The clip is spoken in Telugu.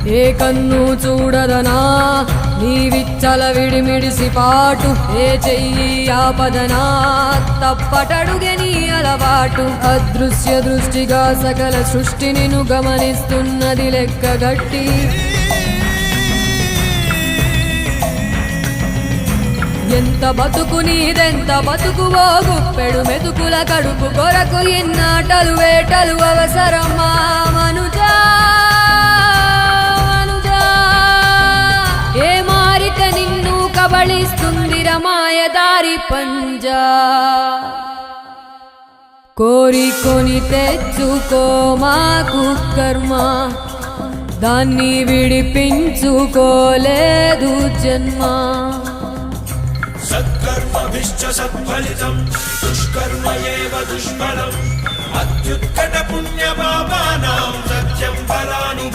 ఏ కన్ను చూడదనా నీ విచ్చల విడిమిడిసి పాటు, ఏ చెయ్యి ఆపదనా తప్పటడుగే నీ అలవాటు. అదృశ్య దృష్టిగా సకల సృష్టిని ను గమనిస్తున్నది లెక్కగట్టి, ఎంత బతుకు నీదెంత బతుకువో గుప్పెడు మెతుకుల కడుపు కొరకు ఎన్నాటలు వేటలు అవసరమా మనుజా మనుజా. ఏ మారిక నిన్ను కబళిస్తుంది రమాయదారి పంజా. కోరికొని తెచ్చుకో మాకు కర్మ, దాన్ని విడిపించుకోలేదు జన్మ. సత్కర్మభిశ్చ సత్ఫలితం దుష్కర్మ ఏవ దుష్ఫలం. అత్యుత్కట పుణ్య పాపానాం సత్యం ఫలానుభవం.